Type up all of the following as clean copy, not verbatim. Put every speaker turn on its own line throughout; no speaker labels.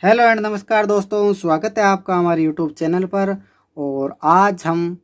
Hello and नमस्कार दोस्तों, स्वागत है आपका हमारे यूट्यूब चैनल पर। और आज हम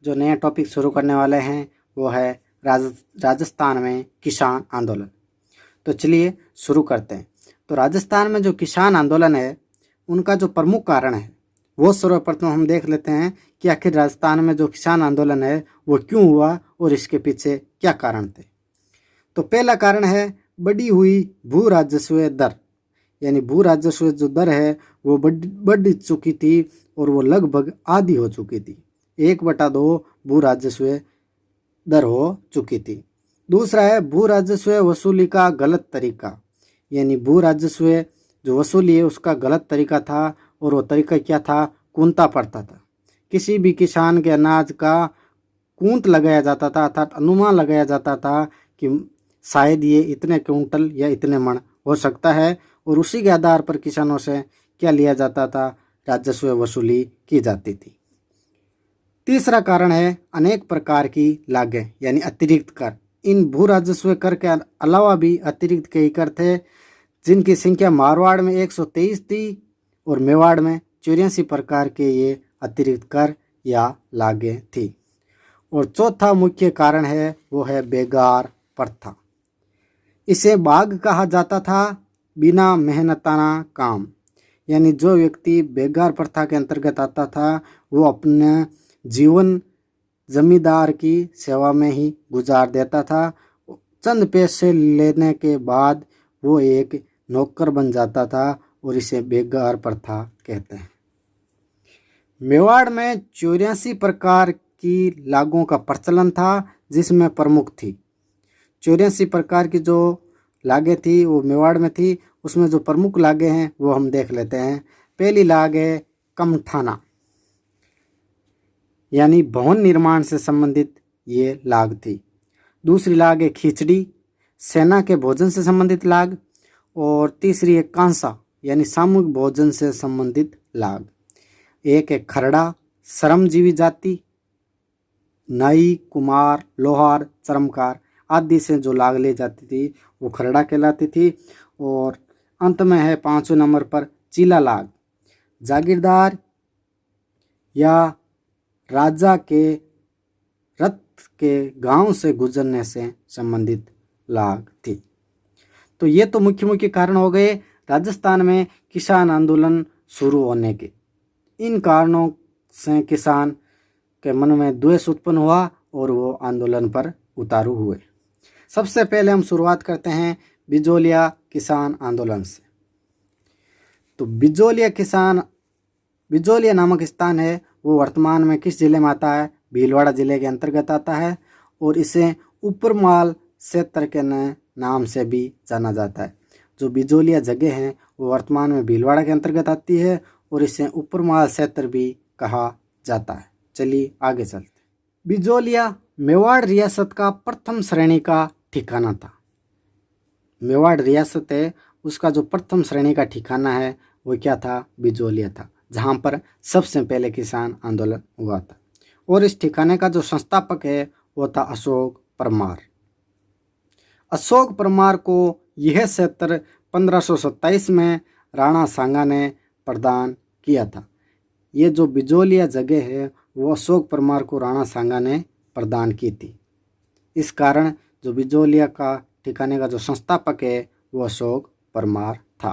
जो नया टॉपिक शुरू करने वाले हैं वो है राजस्थान में किसान आंदोलन। तो चलिए शुरू करते हैं। तो राजस्थान में जो किसान आंदोलन है उनका जो प्रमुख कारण है वो सर्वप्रथम हम देख लेते हैं कि आखिर राजस्थान में जो किसान आंदोलन है वो क्यों हुआ और इसके पीछे क्या कारण थे। तो पहला कारण है बढ़ी हुई भू राजस्व दर, यानी भू राजस्व जो दर है वो बढ़ चुकी थी और वो लगभग आधी हो चुकी थी। 1/2 भू राजस्व दर हो चुकी थी। दूसरा है भू राजस्व वसूली का गलत तरीका, यानी भू राजस्व जो वसूली है उसका गलत तरीका था। और वो तरीका क्या था? कूंता पड़ता था। किसी भी किसान के अनाज का कूंत लगाया जाता था, अर्थात अनुमान लगाया जाता था कि शायद ये इतने क्विंटल या इतने मण हो सकता है, और उसी के आधार पर किसानों से क्या लिया जाता था? राजस्व वसूली की जाती थी। तीसरा कारण है अनेक प्रकार की लागें, यानी अतिरिक्त कर। इन भू राजस्व कर के अलावा भी अतिरिक्त कई कर थे, जिनकी संख्या मारवाड़ में 123 थी और मेवाड़ में 84 प्रकार के ये अतिरिक्त कर या लागें थी। और चौथा मुख्य कारण है वो है बेगार प्रथा। इसे बाघ कहा जाता था, बिना मेहनताना काम, यानी जो व्यक्ति बेगार प्रथा के अंतर्गत आता था वो अपने जीवन जमींदार की सेवा में ही गुजार देता था। चंद पैसे लेने के बाद वो एक नौकर बन जाता था और इसे बेगार प्रथा कहते हैं। मेवाड़ में 84 प्रकार की लागों का प्रचलन था, जिसमें प्रमुख थी 84 प्रकार की जो लागें थी वो मेवाड़ में थी। उसमें जो प्रमुख लागें हैं वो हम देख लेते हैं। पहली लाग है कमठाना, यानी भवन निर्माण से संबंधित ये लाग थी। दूसरी लाग है खिचड़ी, सेना के भोजन से संबंधित लाग। और तीसरी है कांसा, यानी सामूहिक भोजन से संबंधित लाग। एक है खरड़ा, श्रमजीवी जाति, नाई, कुमार, लोहार, चर्मकार आदि से जो लाग ली जाती थी वो खरड़ा कहलाती थी। और अंत में है 5वें नंबर पर चीला लाग, जागीरदार या राजा के रथ के गांव से गुजरने से संबंधित लाग थी। तो ये तो मुख्य मुख्य कारण हो गए राजस्थान में किसान आंदोलन शुरू होने के। इन कारणों से किसान के मन में द्वेष उत्पन्न हुआ और वो आंदोलन पर उतारू हुए। सबसे पहले हम शुरुआत करते हैं बिजोलिया किसान आंदोलन से। तो बिजोलिया नामक स्थान है वो वर्तमान में किस जिले में आता है? भीलवाड़ा जिले के अंतर्गत आता है। और इसे उपरमाल क्षेत्र के नाम से भी जाना जाता है। जो बिजोलिया जगह है वो वर्तमान में भीलवाड़ा के अंतर्गत आती है और इसे उपरमाल क्षेत्र भी कहा जाता है। चलिए आगे चलते। बिजोलिया मेवाड़ रियासत का प्रथम श्रेणी का ठिकाना था। मेवाड़ रियासत है उसका जो प्रथम श्रेणी का ठिकाना है वो क्या था? बिजोलिया था, जहाँ पर सबसे पहले किसान आंदोलन हुआ था। और इस ठिकाने का जो संस्थापक है वो था अशोक परमार। अशोक परमार को यह क्षेत्र 1527 में राणा सांगा ने प्रदान किया था। ये जो बिजोलिया जगह है वो अशोक परमार को राणा सांगा ने प्रदान की थी। इस कारण जो बिजोलिया का ठिकाने का जो संस्थापक है वो अशोक परमार था।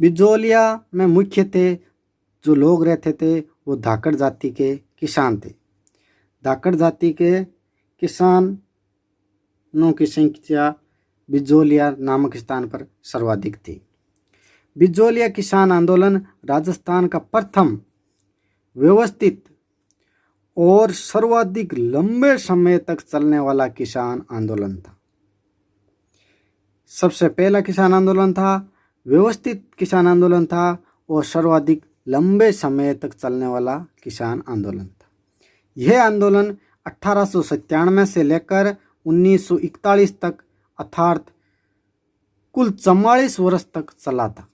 बिजोलिया में मुख्य थे जो लोग रहते थे वो धाकड़ जाति के किसान थे। धाकड़ जाति के किसानों की संख्या बिजोलिया नामक स्थान पर सर्वाधिक थी। बिजोलिया किसान आंदोलन राजस्थान का प्रथम व्यवस्थित और सर्वाधिक लंबे समय तक चलने वाला किसान आंदोलन था। सबसे पहला किसान आंदोलन था, व्यवस्थित किसान आंदोलन था और सर्वाधिक लंबे समय तक चलने वाला किसान आंदोलन था। यह आंदोलन 1897 से लेकर 1941 तक, अर्थात कुल 44 वर्ष तक चला था।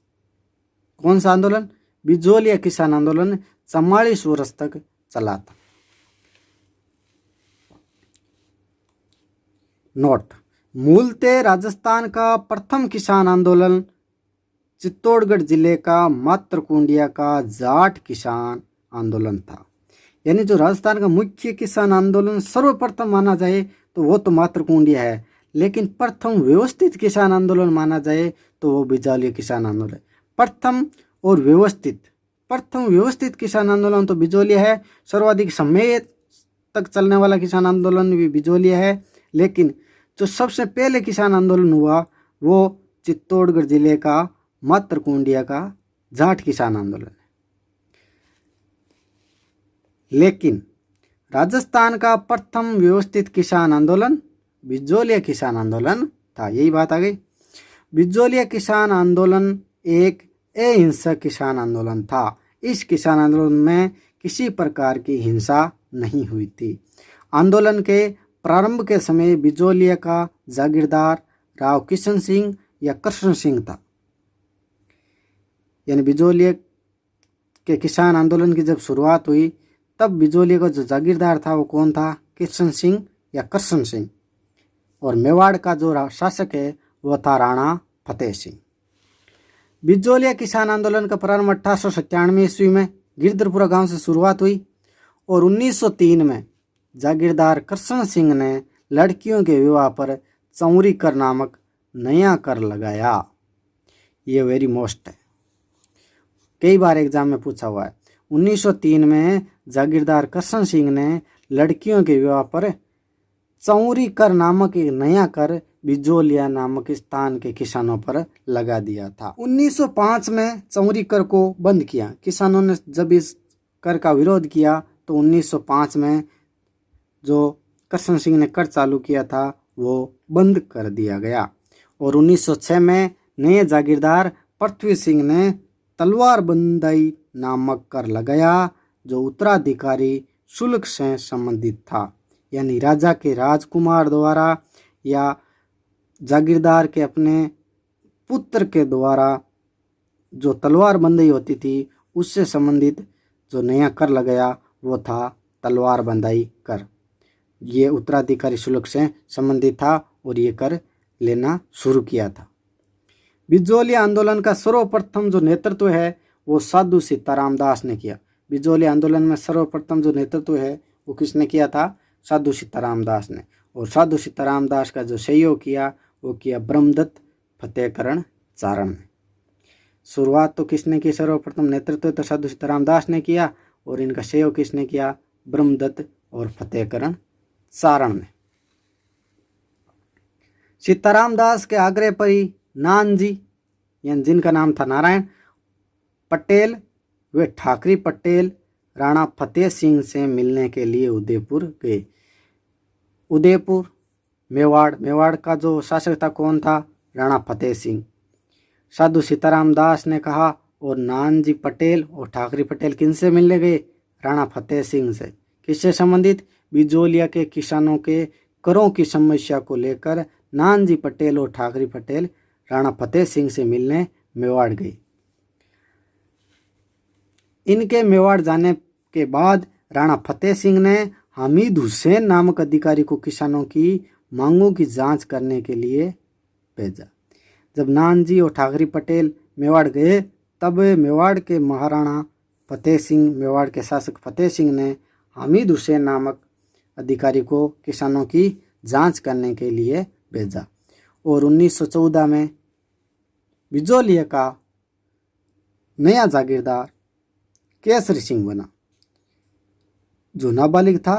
कौन सा आंदोलन? बिजोलिया किसान आंदोलन 44 वर्ष तक चला था। नोट: मूलतः राजस्थान का प्रथम किसान आंदोलन चित्तौड़गढ़ जिले का मातरकुंडिया का जाट किसान आंदोलन था। यानी जो राजस्थान का मुख्य किसान आंदोलन सर्वप्रथम माना जाए तो वो तो मातरकुंडिया है, लेकिन प्रथम व्यवस्थित किसान आंदोलन माना जाए तो वो बिजौलिया किसान आंदोलन। प्रथम व्यवस्थित किसान आंदोलन तो बिजौलिया है। सर्वाधिक समय तक चलने वाला किसान आंदोलन भी बिजौलिया है, लेकिन जो सबसे पहले किसान आंदोलन हुआ वो चित्तौड़गढ़ जिले का मातरकुंडिया का जाट किसान आंदोलन है। लेकिन राजस्थान का प्रथम व्यवस्थित किसान आंदोलन बिजौलिया किसान आंदोलन था। यही बात आ गई। बिजौलिया किसान आंदोलन एक अहिंसक किसान आंदोलन था। इस किसान आंदोलन में किसी प्रकार की हिंसा नहीं हुई थी। आंदोलन के प्रारंभ के समय बिजौलिया का जागीरदार राव किशन सिंह या कृष्ण सिंह था। यानी बिजौलिया के किसान आंदोलन की जब शुरुआत हुई तब बिजौलिया का जो जागीरदार था वो कौन था? किशन सिंह या कृष्ण सिंह। और मेवाड़ का जो शासक है वो था राणा फतेह सिंह। बिजौलिया किसान आंदोलन का प्रारंभ 1897 ईस्वी में गिरधरपुरा गांव से शुरुआत हुई और 1903 में जागीरदार कृष्ण सिंह ने लड़कियों के विवाह पर चौरी कर नामक नया कर लगाया। ये वेरी मोस्ट है, कई बार एग्जाम में पूछा हुआ है। 1903 में जागीरदार कृष्ण सिंह ने लड़कियों के विवाह पर चौरी कर नामक एक नया कर बिजौलिया नामक स्थान के किसानों पर लगा दिया था। 1905 में चौरी कर को बंद किया। किसानों ने जब इस कर का विरोध किया तो 1905 में जो कृष्ण सिंह ने कर चालू किया था वो बंद कर दिया गया। और 1906 में नए जागीरदार पृथ्वी सिंह ने तलवार बंदाई नामक कर लगाया जो उत्तराधिकारी शुल्क से संबंधित था। यानी राजा के राजकुमार द्वारा या जागीरदार के अपने पुत्र के द्वारा जो तलवार बंदाई होती थी उससे संबंधित जो नया कर लगाया वो था तलवार बंदाई कर। ये उत्तराधिकारी शुल्क से संबंधित था और ये कर लेना शुरू किया था। बिजौलिया आंदोलन का सर्वप्रथम जो नेतृत्व है वो साधु सीताराम दास ने किया। बिजौलिया आंदोलन में सर्वप्रथम जो नेतृत्व है वो किसने किया था? साधु सीताराम दास ने। और साधु सीताराम दास का जो सहयोग किया वो किया ब्रह्मदत्त फतेहकरण चारण ने। शुरुआत तो किसने की? सर्वप्रथम नेतृत्व तो साधु सीताराम दास ने किया और इनका सहयोग किसने किया? ब्रह्मदत्त और फतेहकरण चारण ने। सीताराम दास के आग्रह पर ही नानजी यानी जिनका नाम था नारायण पटेल वे ठाकरी पटेल राणा फतेह सिंह से मिलने के लिए उदयपुर गए। उदयपुर मेवाड़ का जो शासक था कौन था? राणा फतेह सिंह। साधु सीताराम दास ने कहा और नानजी पटेल और ठाकरी पटेल किनसे मिलने गए? राणा फतेह सिंह से। किससे संबंधित? बिजौलिया के किसानों के करों की समस्या को लेकर नानजी पटेल और ठाकरी पटेल राणा फतेह सिंह से मिलने मेवाड़ गए। इनके मेवाड़ जाने के बाद राणा फतेह सिंह ने हामिद हुसैन नामक अधिकारी को किसानों की मांगों की जांच करने के लिए भेजा। जब नानजी और ठाकरी पटेल मेवाड़ गए तब मेवाड़ के महाराणा फतेह सिंह, मेवाड़ के शासक फतेह सिंह ने हामिद हुसैन नामक अधिकारी को किसानों की जांच करने के लिए भेजा। और 1914 में बिजौलिया का नया जागीरदार केसरी सिंह बना जो नाबालिग था।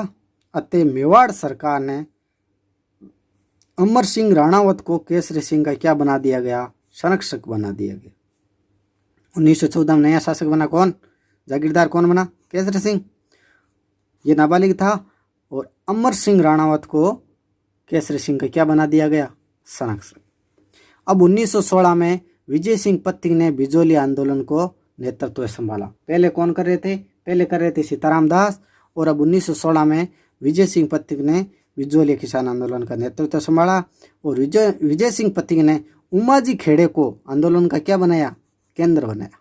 अतः मेवाड़ सरकार ने अमर सिंह राणावत को केसरी सिंह का क्या बना दिया गया? संरक्षक बना दिया गया। 1914 में नया शासक बना कौन? जागीरदार कौन बना? केसरी सिंह। ये नाबालिग था और अमर सिंह राणावत को केसरी सिंह का क्या बना दिया गया? संरक्षक। अब 1916 में विजय सिंह पथिक ने बिजौलिया आंदोलन को नेतृत्व संभाला। पहले कौन कर रहे थे? पहले कर रहे थे सीताराम दास और अब 1916 में विजय सिंह पथिक ने बिजौलिया किसान आंदोलन का नेतृत्व संभाला। और विजय सिंह पथिक ने उमाजी खेड़े को आंदोलन का क्या बनाया? केंद्र बनाया।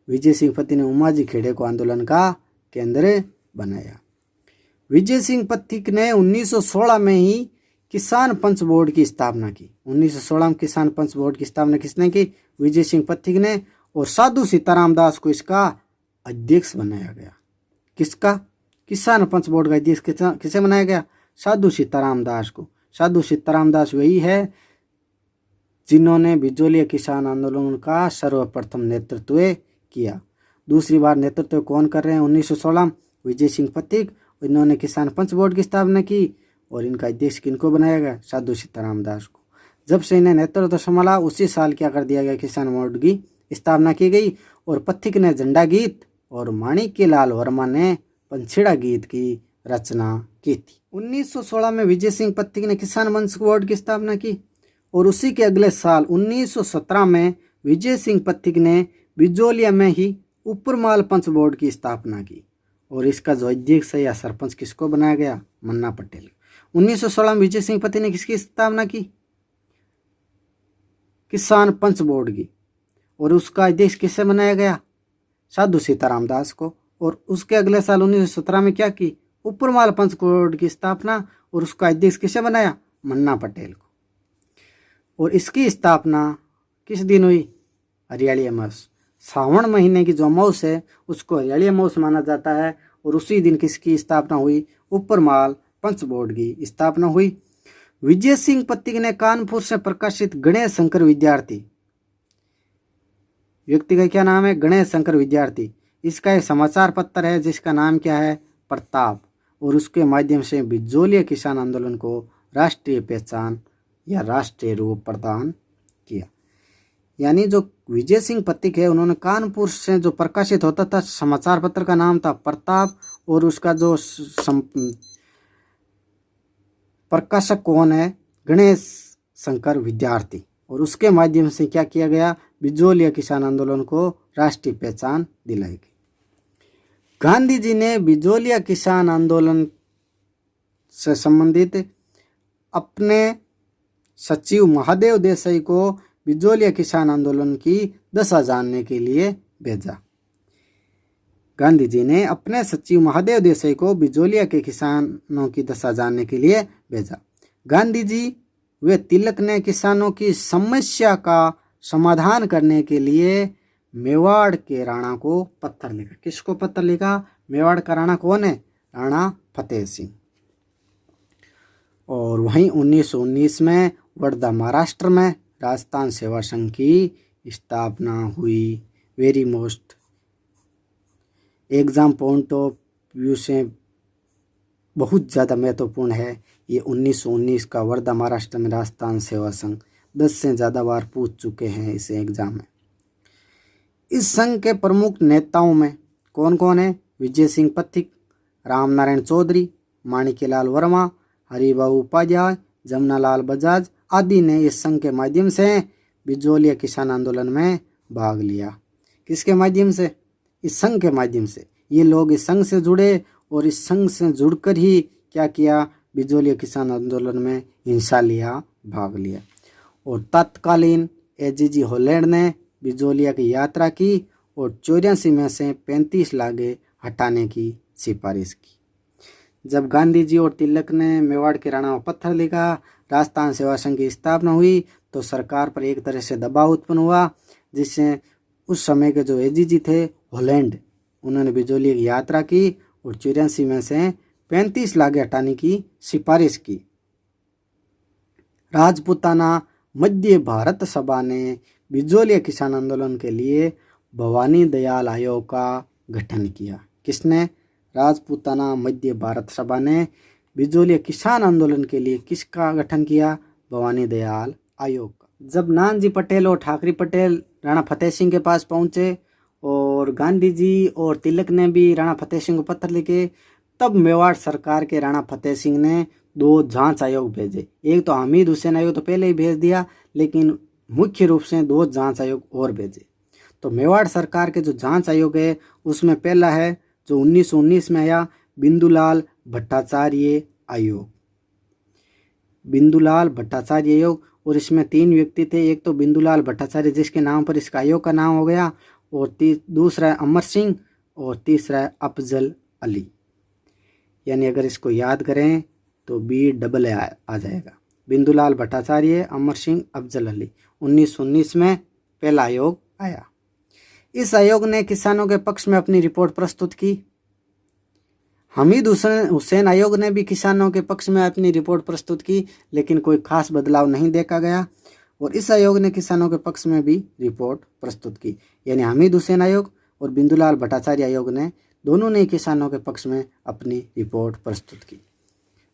विजय सिंह पथिक ने उमाजी खेड़े को आंदोलन का केंद्र बनाया। विजय सिंह पथिक ने 1916 में ही किसान पंच बोर्ड की स्थापना की। 1916 में किसान पंच बोर्ड की स्थापना किसने की? विजय सिंह पथिक ने। और साधु सीताराम दास को इसका अध्यक्ष बनाया गया। किसका? किसान पंच बोर्ड का अध्यक्ष किसे बनाया गया? साधु सीताराम दास को। साधु सीताराम दास वही है जिन्होंने बिजोलिया किसान आंदोलन का सर्वप्रथम नेतृत्व किया। दूसरी बार नेतृत्व कौन कर रहे हैं? 1916 विजय सिंह पथिक। इन्होंने किसान पंच बोर्ड की स्थापना की और इनका अध्यक्ष किनको बनाया गया? साधु सीताराम दास को। जब से इन्हें नेतृत्व संभाला उसी साल क्या कर दिया गया? किसान बोर्ड की स्थापना की गई और पथिक ने झंडा गीत और माणिक्यलाल वर्मा ने पंछीड़ा गीत की रचना की थी। 1916 में विजय सिंह पथिक ने किसान पंच बोर्ड की स्थापना की और उसी के अगले साल 1917 में विजय सिंह पथिक ने बिजोलिया में ही उपरमाल पंच बोर्ड की स्थापना की और इसका जो अध्यक्ष या सरपंच किसको बनाया गया? मन्ना पटेल। 1916 में विजय सिंह पथिक ने किसकी स्थापना की? किसान पंच बोर्ड की। और उसका अध्यक्ष किसे बनाया गया? साधु सीताराम दास को। और उसके अगले साल 1917 में क्या की? उपरमाल पंच बोर्ड की स्थापना और उसका अध्यक्ष किसे बनाया? मन्ना पटेल को। और इसकी स्थापना किस दिन हुई? हरियाली अमावस। सावन महीने की जो अमावस है उसको हरियाली अमावस माना जाता है और उसी दिन किसकी स्थापना हुई? उपरमाल पंच बोर्ड की स्थापना हुई। विजय सिंह पथिक ने कानपुर से प्रकाशित गणेश शंकर विद्यार्थी, व्यक्ति का क्या नाम है? गणेश शंकर विद्यार्थी। इसका एक समाचार पत्र है जिसका नाम क्या है? प्रताप। और उसके माध्यम से बिजोलिया किसान आंदोलन को राष्ट्रीय पहचान या राष्ट्रीय रूप प्रदान किया। यानी जो विजय सिंह पथिक है उन्होंने कानपुर से जो प्रकाशित होता था समाचार पत्र का नाम था प्रताप और उसका जो प्रकाशक कौन है? गणेश शंकर विद्यार्थी। और उसके माध्यम से क्या किया गया? बिजोलिया किसान आंदोलन को राष्ट्रीय पहचान दिलाई गई। गांधी जी ने बिजोलिया किसान आंदोलन से संबंधित अपने सचिव महादेव देसाई को बिजोलिया किसान आंदोलन की दशा जानने के लिए भेजा। गांधी जी ने अपने सचिव महादेव देसाई को बिजोलिया के किसानों की दशा जानने के लिए भेजा। गांधी जी व तिलक ने किसानों की समस्या का समाधान करने के लिए मेवाड़ के राणा को पत्र लिखा। किसको पत्र लिखा? मेवाड़ का राणा कौन है? राणा फतेह सिंह। और वहीं 1919 में वर्धा महाराष्ट्र में राजस्थान सेवा संघ की स्थापना हुई। Very most exam point of view से बहुत ज़्यादा महत्वपूर्ण है। ये 1919 का वर्धा महाराष्ट्र में राजस्थान सेवा संघ 10 से ज़्यादा बार पूछ चुके हैं इस एग्जाम में। इस संघ के प्रमुख नेताओं में कौन कौन है? विजय सिंह पथिक, राम नारायण चौधरी, माणिक्यलाल वर्मा, हरिबाबू उपाध्याय, जमनालाल बजाज आदि ने इस संघ के माध्यम से बिजोलिया किसान आंदोलन में भाग लिया। किसके माध्यम से? इस संघ के माध्यम से। ये लोग इस संघ से जुड़े और इस संघ से जुड़कर ही क्या किया? बिजोलिया किसान आंदोलन में हिस्सा लिया, भाग लिया। और तत्कालीन एजीजी हॉलैंड ने बिजोलिया की यात्रा की और 84 में से 35 लागे हटाने की सिफारिश की। जब गांधी जी और तिलक ने मेवाड़ के राणा को पत्र लिखा, राजस्थान सेवा संघ की स्थापना हुई तो सरकार पर एक तरह से दबाव उत्पन्न हुआ, जिससे उस समय के जो एजीजी थे हॉलैंड, उन्होंने बिजोलिया की यात्रा की और 84 में से 35 लागे हटाने की सिफारिश की। राजपूताना मध्य भारत सभा ने बिजोलिया किसान आंदोलन के लिए भवानी दयाल आयोग का गठन किया। किसने? राजपूताना मध्य भारत सभा ने बिजोलिया किसान आंदोलन के लिए किसका गठन किया? भवानी दयाल आयोग का। जब नानजी पटेल और ठाकरे पटेल राणा फतेह सिंह के पास पहुंचे और गांधी जी और तिलक ने भी राणा फतेह सिंह को पत्र लिखे, तब मेवाड़ सरकार के राणा फतेह सिंह ने 2 जांच आयोग भेजे। एक तो हामिद हुसैन आयोग तो पहले ही भेज दिया, लेकिन मुख्य रूप से 2 जांच आयोग और भेजे। तो मेवाड़ सरकार के जो जांच आयोग है उसमें पहला है जो 1919 में आया, बिंदुलाल भट्टाचार्य आयोग। बिंदुलाल भट्टाचार्य आयोग, और इसमें 3 व्यक्ति थे। एक तो बिंदुलाल भट्टाचार्य जिसके नाम पर इसका आयोग का नाम हो गया, और दूसरा है अमर सिंह और तीसरा है अफजल अली। यानी अगर इसको याद करें तो बी डबल ए आ जाएगा। बिंदुलाल भट्टाचार्य, अमर सिंह, अफजल अली। 1919 में पहला आयोग आया। इस आयोग ने किसानों के पक्ष में अपनी रिपोर्ट प्रस्तुत की। हमीद हुसैन आयोग ने भी किसानों के पक्ष में अपनी रिपोर्ट प्रस्तुत की, लेकिन कोई खास बदलाव नहीं देखा गया। और इस आयोग ने किसानों के पक्ष में भी रिपोर्ट प्रस्तुत की। यानी हमीद हुसैन आयोग और बिंदुलाल भट्टाचार्य आयोग ने दोनों ने किसानों के पक्ष में अपनी रिपोर्ट प्रस्तुत की।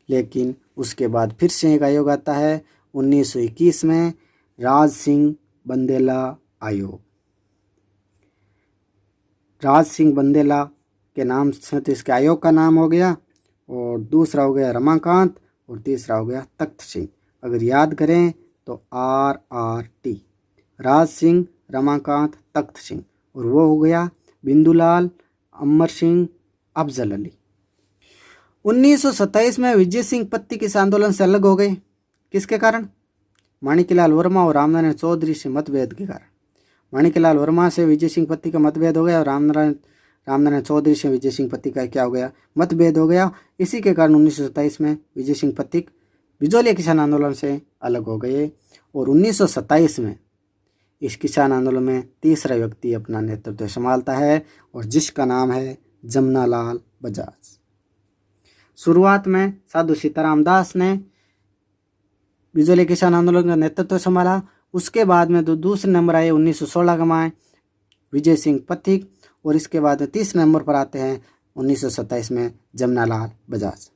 लेकिन उसके बाद फिर से एक आयोग आता है 1921 में, राज सिंह बंदेला आयोग। राज सिंह बंदेला के नाम से तो इसके आयोग का नाम हो गया, और दूसरा हो गया रमाकांत, और तीसरा हो गया तख्त सिंह। अगर याद करें तो RRT, राज सिंह, रमाकांत, तख्त सिंह, और वो हो गया बिंदुलाल, अमर सिंह, अफजल अली। 1927 में विजय सिंह पत्ती किस आंदोलन से अलग हो गए? किसके कारण? माणिकलाल वर्मा और रामनारायण चौधरी से मतभेद के कारण। माणिकलाल वर्मा से विजय सिंह पत्ती का मतभेद हो गया, और रामनारायण चौधरी से विजय सिंह पत्ती का क्या हो गया? मतभेद हो गया। इसी के कारण 1927 में विजय सिंह पत्ती बिजोलिया किसान आंदोलन से अलग हो गए। और 1927 में इस किसान आंदोलन में तीसरा व्यक्ति अपना नेतृत्व संभालता है, और जिसका नाम है जमनालाल बजाज। शुरुआत में साधु सीताराम दास ने बिजोलिया किसान आंदोलन का नेतृत्व संभाला। उसके बाद में तो दूसरे नंबर आए 1916 का में विजय सिंह पथिक, और इसके बाद तीसरे नंबर पर आते हैं 1927 में जमनालाल बजाज।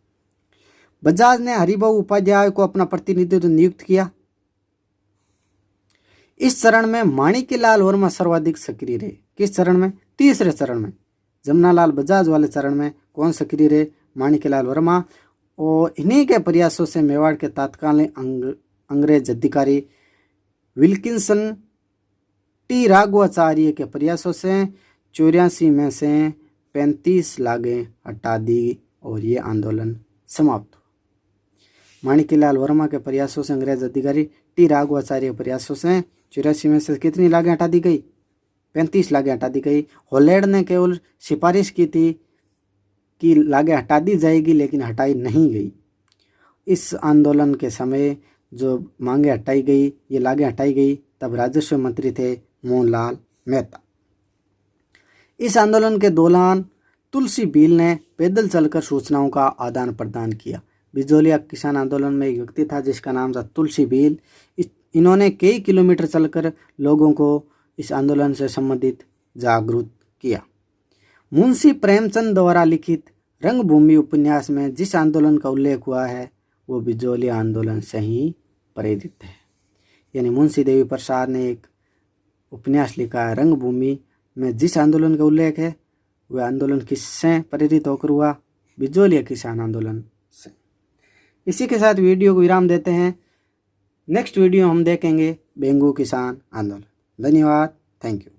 बजाज ने हरिभाऊ उपाध्याय को अपना प्रतिनिधित्व नियुक्त किया। इस चरण में माणिकलाल वर्मा सर्वाधिक सक्रिय रहे। किस चरण में? तीसरे चरण में। जमनालाल बजाज वाले चरण में कौन सक्रिय रहे? माणिकलाल वर्मा। और इन्हीं के प्रयासों से मेवाड़ के तत्कालीन अंग्रेज अधिकारी विल्किंसन टी राघवाचार्य के प्रयासों से 84 में से 35 लागें हटा दी, और ये आंदोलन समाप्त हुआ। माणिकलाल वर्मा के प्रयासों से, अंग्रेज अधिकारी टी राघवाचार्य के प्रयासों से 84 में से कितनी लागें हटा दी गई? 35 लागें हटा दी गई। हॉलैंड ने केवल सिफारिश की थी कि लागें हटा दी जाएगी, लेकिन हटाई नहीं गई। इस आंदोलन के समय जो मांगे हटाई गई, ये लागें हटाई गई, तब राजस्व मंत्री थे मोहनलाल मेहता। इस आंदोलन के दौरान तुलसी भील ने पैदल चलकर सूचनाओं का आदान प्रदान किया। बिजोलिया किसान आंदोलन में एक व्यक्ति था जिसका नाम था तुलसी भील। इन्होंने कई किलोमीटर चलकर लोगों को इस आंदोलन से संबंधित जागरूक किया। मुंशी प्रेमचंद द्वारा लिखित रंगभूमि उपन्यास में जिस आंदोलन का उल्लेख हुआ है वो बिजोलिया आंदोलन से ही प्रेरित है। यानी मुंशी देवी प्रसाद ने एक उपन्यास लिखा है रंगभूमि में जिस आंदोलन का उल्लेख है वह आंदोलन किससे प्रेरित होकर हुआ? बिजोलिया किसान आंदोलन से। इसी के साथ वीडियो को विराम देते हैं। नेक्स्ट वीडियो हम देखेंगे बेंगू किसान आंदोलन। धन्यवाद। Thank you.